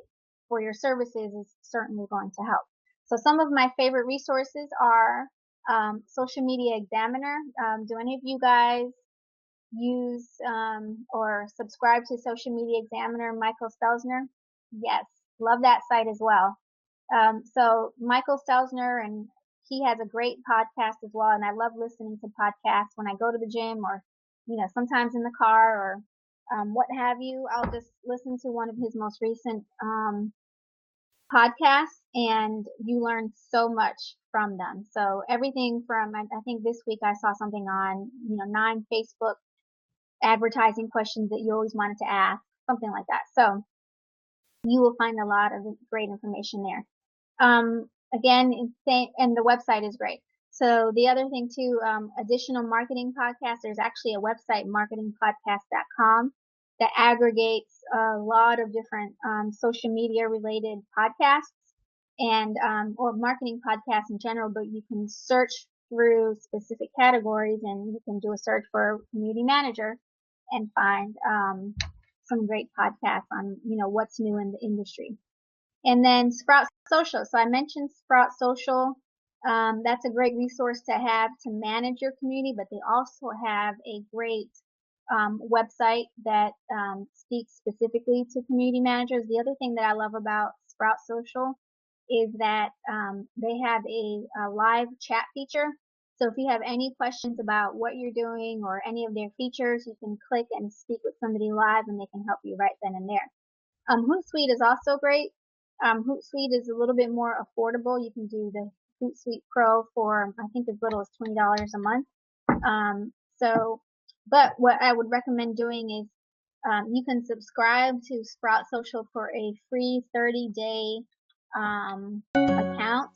for your services is certainly going to help. So some of my favorite resources are Social Media Examiner. Do any of you guys use or subscribe to Social Media Examiner, Michael Stelzner? Yes, love that site as well. So Michael Stelzner, and he has a great podcast as well, and I love listening to podcasts when I go to the gym, or sometimes in the car, or what have you. I'll just listen to one of his most recent podcasts, and you learn so much from them. So everything from, I think this week I saw something on, 9 Facebook advertising questions that you always wanted to ask, something like that. So you will find a lot of great information there. Again, and the website is great. So the other thing too, additional marketing podcasts, there's actually a website, marketingpodcast.com, that aggregates a lot of different social media related podcasts and or marketing podcasts in general, but you can search through specific categories, and you can do a search for community manager and find some great podcasts on what's new in the industry. And then Sprout Social. So I mentioned Sprout Social. That's a great resource to have to manage your community, but they also have a great website that speaks specifically to community managers. The other thing that I love about Sprout Social is that they have a live chat feature. So if you have any questions about what you're doing or any of their features, you can click and speak with somebody live, and they can help you right then and there. Hootsuite is also great. Hootsuite is a little bit more affordable. You can do the Hootsuite Pro for, I think, as little as $20 a month. But what I would recommend doing is you can subscribe to Sprout Social for a free 30-day account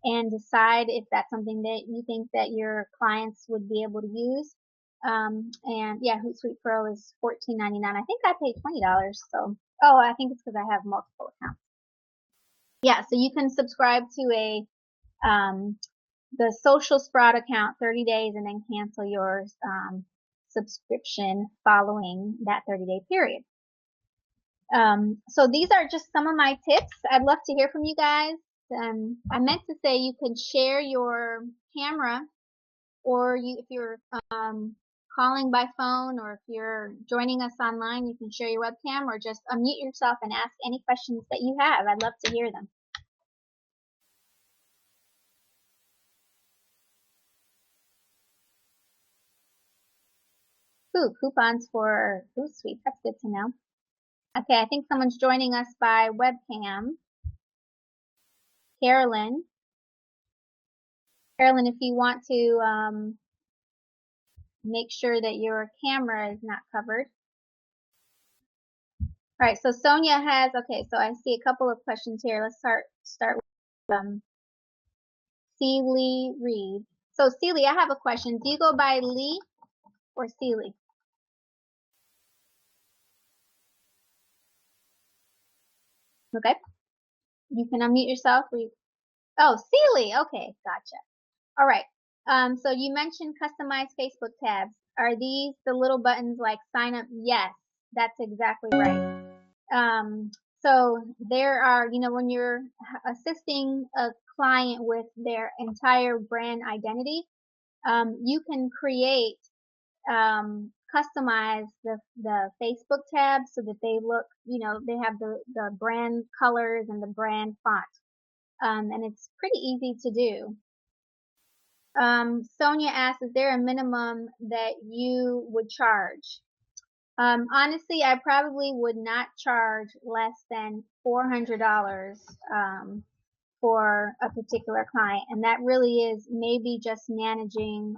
and decide if that's something that you think that your clients would be able to use. And yeah, Hootsuite Pro is $14.99. I think I paid $20. So, I think it's because I have multiple accounts. Yeah, so you can subscribe to the Social Sprout account 30 days and then cancel your subscription following that 30-day period. So these are just some of my tips. I'd love to hear from you guys. I meant to say you can share your camera, or if you're calling by phone, or if you're joining us online, you can share your webcam or just unmute yourself and ask any questions that you have. I'd love to hear them. Ooh, coupons for Hootsuite. That's good to know. Okay, I think someone's joining us by webcam. Carolyn. Carolyn, if you want to make sure that your camera is not covered. All right, so Sonia has, okay, so I see a couple of questions here. Let's start with Celie Reed. So Celie, I have a question. Do you go by Lee or Celie? Okay, you can unmute yourself. Oh, Celie, okay, gotcha. All right, so you mentioned customized Facebook tabs. Are these the little buttons like sign up? Yes, that's exactly right. So there are, when you're assisting a client with their entire brand identity, you can create, customize the Facebook tabs so that they look, they have the brand colors and the brand font. And it's pretty easy to do. Sonia asks, is there a minimum that you would charge? Honestly, I probably would not charge less than $400 for a particular client, and that really is maybe just managing,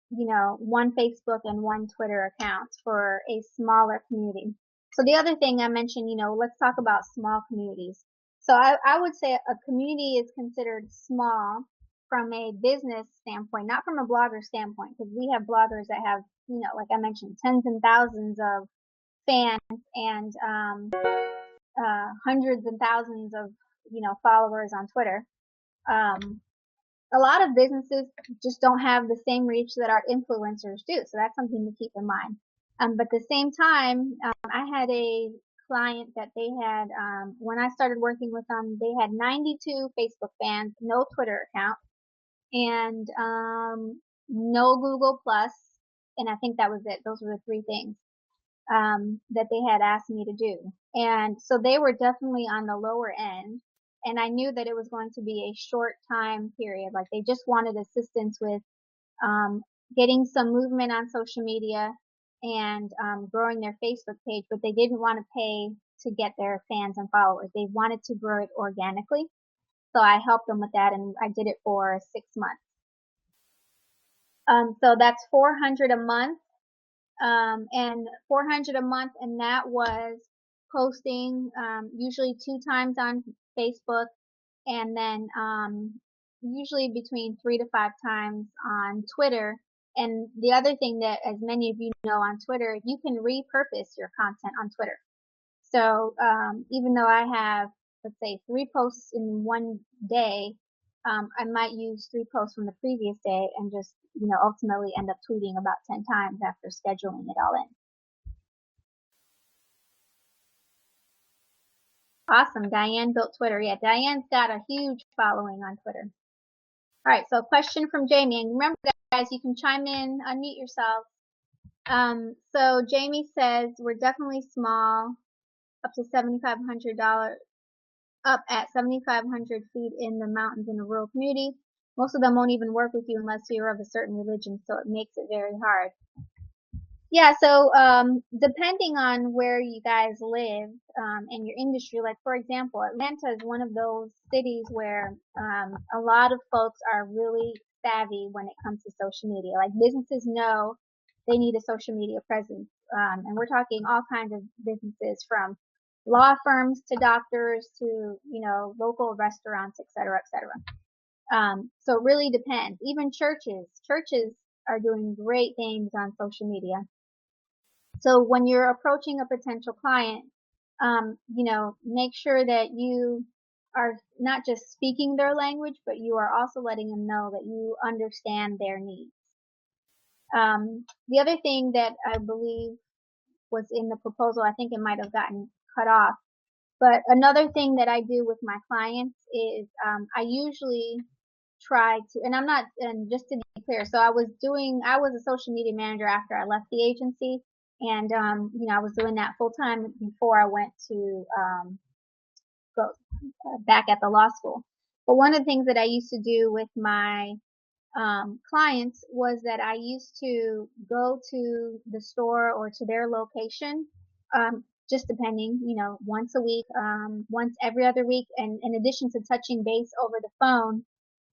one Facebook and one Twitter account for a smaller community. So the other thing I mentioned, let's talk about small communities. So I would say a community is considered small from a business standpoint, not from a blogger standpoint, because we have bloggers that have, like I mentioned, tens and thousands of fans and hundreds and thousands of, followers on Twitter. A lot of businesses just don't have the same reach that our influencers do. So that's something to keep in mind. But at the same time, I had a client that they had, when I started working with them, they had 92 Facebook fans, no Twitter account, and no Google Plus, and I think that was it. Those were the three things that they had asked me to do. And so they were definitely on the lower end. And I knew that it was going to be a short time period. Like they just wanted assistance with um, getting some movement on social media and growing their Facebook page, but they didn't want to pay to get their fans and followers. They wanted to grow it organically. So I helped them with that, and I did it for 6 months. So that's 400 a month, and 400 a month, and that was posting usually 2 times on Facebook, and then usually between 3 to 5 times on Twitter. And the other thing that, as many of you know, on Twitter, you can repurpose your content on Twitter. So even though I have, let's say, 3 posts in one day, I might use 3 posts from the previous day and just, ultimately end up tweeting about 10 times after scheduling it all in. Awesome. Diane built Twitter. Yeah, Diane's got a huge following on Twitter. All right, so question from Jamie. And remember, guys, you can chime in, unmute yourself. So Jamie says, we're definitely small, up to $7,500, up at 7,500 feet in the mountains in a rural community. Most of them won't even work with you unless you're of a certain religion, so it makes it very hard. Yeah, so depending on where you guys live and your industry, like for example, Atlanta is one of those cities where a lot of folks are really savvy when it comes to social media. Like businesses know they need a social media presence, and we're talking all kinds of businesses from law firms to doctors to local restaurants, et cetera, et cetera. So it really depends. Even churches are doing great things on social media. So when you're approaching a potential client, make sure that you are not just speaking their language, but you are also letting them know that you understand their needs. The other thing that I believe was in the proposal, I think it might have gotten cut off, but another thing that I do with my clients is I usually try to, and I'm not, and just to be clear, so I was a social media manager after I left the agency, and I was doing that full time before I went to go back at the law school. But one of the things that I used to do with my clients was that I used to go to the store or to their location, just depending, once a week, once every other week, and in addition to touching base over the phone,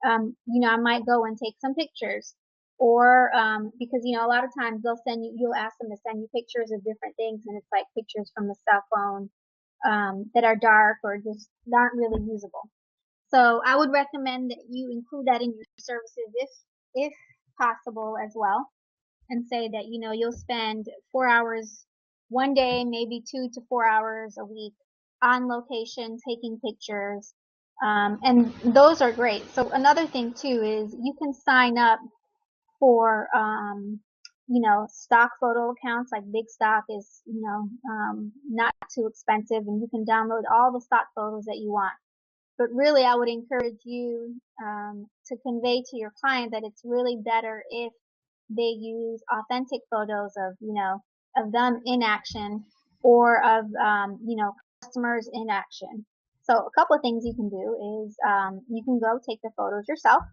I might go and take some pictures, or because a lot of times you'll ask them to send you pictures of different things, and it's like pictures from the cell phone that are dark or just aren't really usable. So I would recommend that you include that in your services if possible as well, and say that you'll spend 4 hours one day, maybe 2 to 4 hours a week on location taking pictures, and those are great. So another thing too is you can sign up for stock photo accounts. Like Big Stock is not too expensive, and you can download all the stock photos that you want. But really, I would encourage you to convey to your client that it's really better if they use authentic photos of them in action, or of, customers in action. So a couple of things you can do is, you can go take the photos yourself,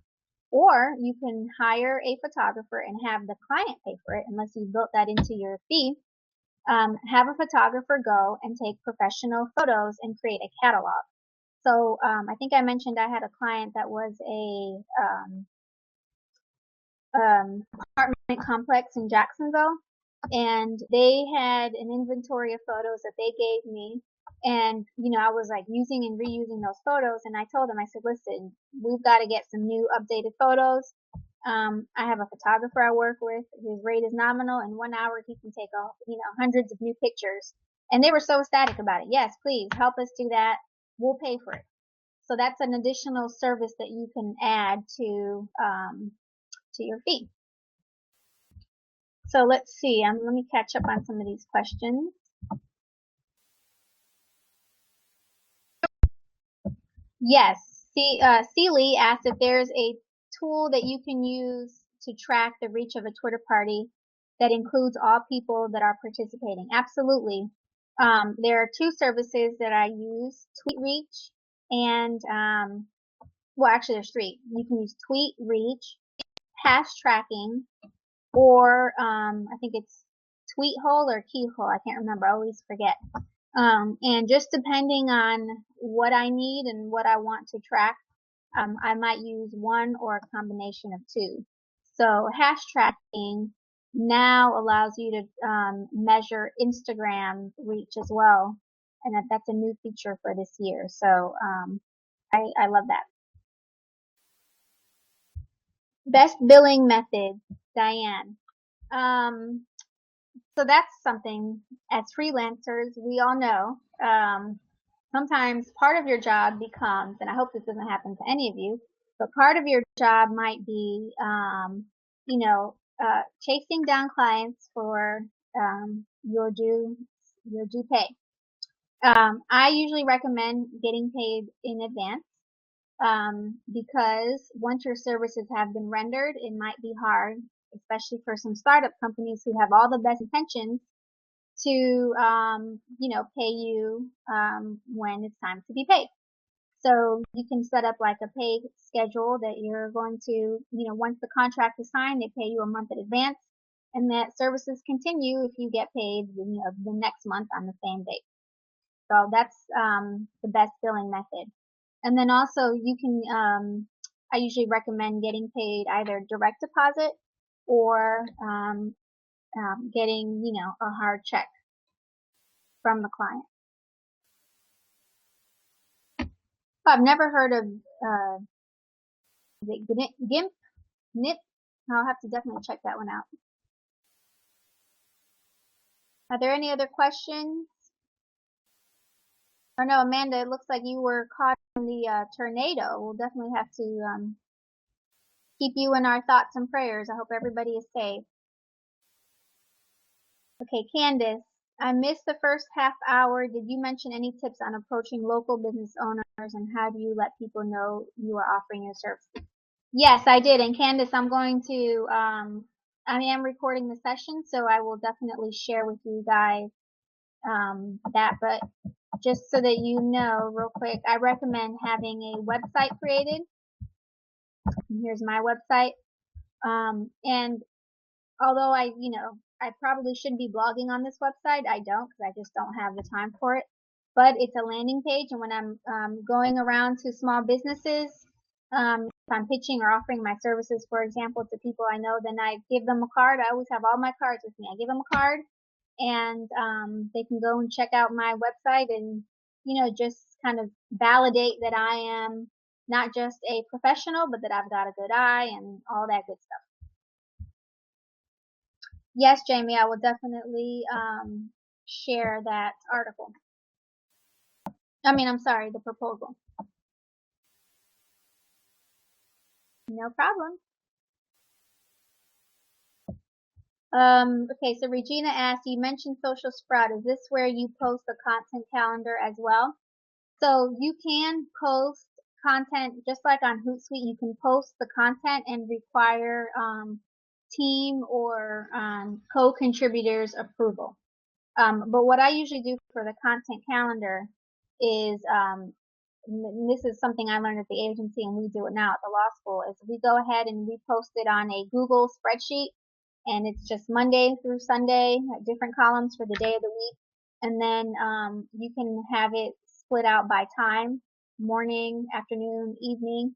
or you can hire a photographer and have the client pay for it, unless you built that into your fee. Have a photographer go and take professional photos and create a catalog. So I think I mentioned I had a client that was a apartment complex in Jacksonville, and they had an inventory of photos that they gave me. And I was like using and reusing those photos, and I told them, I said, listen, we've got to get some new updated photos. I have a photographer I work with. His rate is nominal. In 1 hour, he can take hundreds of new pictures. And they were so ecstatic about it. Yes, please help us do that. We'll pay for it. So that's an additional service that you can add to your fee. So let's see. Let me catch up on some of these questions. Yes. Celie asked if there's a tool that you can use to track the reach of a Twitter party that includes all people that are participating. Absolutely. There are two services that I use, Tweet Reach and, well, actually there's three. You can use Tweet Reach, hash tracking, or I think it's Tweet Hole or Keyhole. I can't remember. I always forget. And just depending on what I need and what I want to track, I might use one or a combination of two. So hash tracking now allows you to measure Instagram reach as well, and that's a new feature for this year. So I love that. Best billing method, Diane. So that's something, as freelancers, we all know. Sometimes part of your job becomes, and I hope this doesn't happen to any of you, but part of your job might be, chasing down clients for your due pay. I usually recommend getting paid in advance, because once your services have been rendered, it might be hard, especially for some startup companies who have all the best intentions, to pay you when it's time to be paid. So you can set up like a pay schedule that you're going to, once the contract is signed, they pay you a month in advance, and that services continue if you get paid the next month on the same date. So that's the best billing method. And then also you can, I usually recommend getting paid either direct deposit, or getting, a hard check from the client. I've never heard of GIMP, NIP. I'll have to definitely check that one out. Are there any other questions? Oh no, Amanda, it looks like you were caught in the tornado. We'll definitely have to keep you in our thoughts and prayers. I hope everybody is safe. Okay, Candace, I missed the first half hour. Did you mention any tips on approaching local business owners, and how do you let people know you are offering your services? Yes, I did. And Candace, I'm going to, I am recording the session, so I will definitely share with you guys that. But just so that you know, real quick, I recommend having a website created. Here's my website. And although I probably shouldn't be blogging on this website, I don't, because I just don't have the time for it. But it's a landing page, and when I'm going around to small businesses, if I'm pitching or offering my services, for example, to people I know, then I give them a card. I always have all my cards with me. I give them a card, and they can go and check out my website and, just kind of validate that I am not just a professional, but that I've got a good eye and all that good stuff. Yes, Jamie, I will definitely share that article. I'm sorry, the proposal. No problem. Okay, so Regina asked, you mentioned Social Sprout. Is this where you post the content calendar as well? So you can post content just like on Hootsuite. You can post the content and require team or co-contributors approval. But what I usually do for the content calendar is, and this is something I learned at the agency and we do it now at the law school, is we go ahead and we post it on a Google spreadsheet, and it's just Monday through Sunday, different columns for the day of the week. And then you can have it split out by time, morning, afternoon, evening,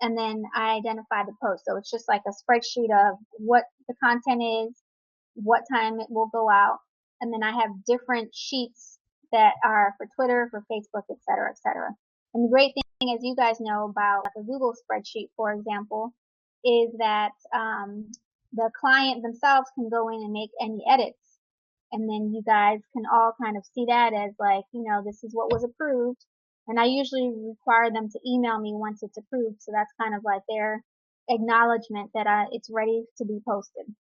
and then I identify the post. So it's just like a spreadsheet of what the content is, what time it will go out, and then I have different sheets that are for Twitter, for Facebook, et cetera, et cetera. And the great thing, as you guys know about the Google spreadsheet, for example, is that the client themselves can go in and make any edits. And then you guys can all kind of see that as like, this is what was approved. And I usually require them to email me once it's approved. So that's kind of like their acknowledgement that it's ready to be posted.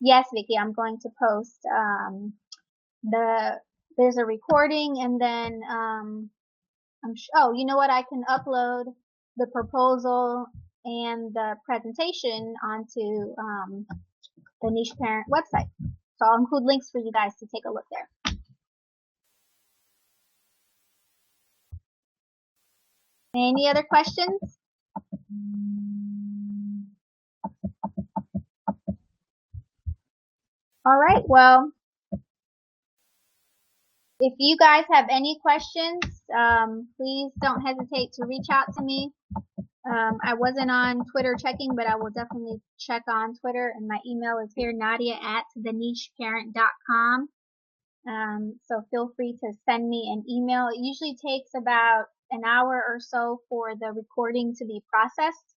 Yes, Vicky, I'm going to post there's a recording, and then oh, you know what? I can upload the proposal and the presentation onto the Niche Parent website. So I'll include links for you guys to take a look there. Any other questions? All right, well, if you guys have any questions, please don't hesitate to reach out to me. I wasn't on Twitter checking, but I will definitely check on Twitter, and my email is here, nadia@thenicheparent.com. So feel free to send me an email. It usually takes about an hour or so for the recording to be processed.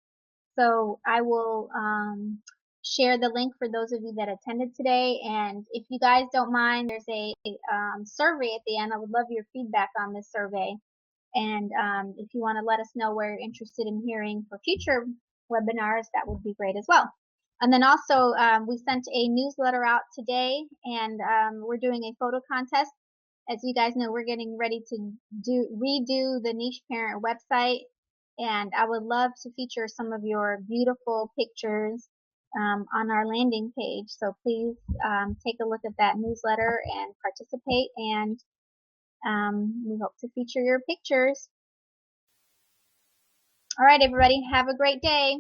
So I will share the link for those of you that attended today. And if you guys don't mind, there's a survey at the end. I would love your feedback on this survey. And if you want to let us know where you're interested in hearing for future webinars, that would be great as well. And then also, we sent a newsletter out today, and we're doing a photo contest. As you guys know, we're getting ready to redo the Niche Parent website, and I would love to feature some of your beautiful pictures on our landing page. So please take a look at that newsletter and participate, and we hope to feature your pictures. All right, everybody, have a great day.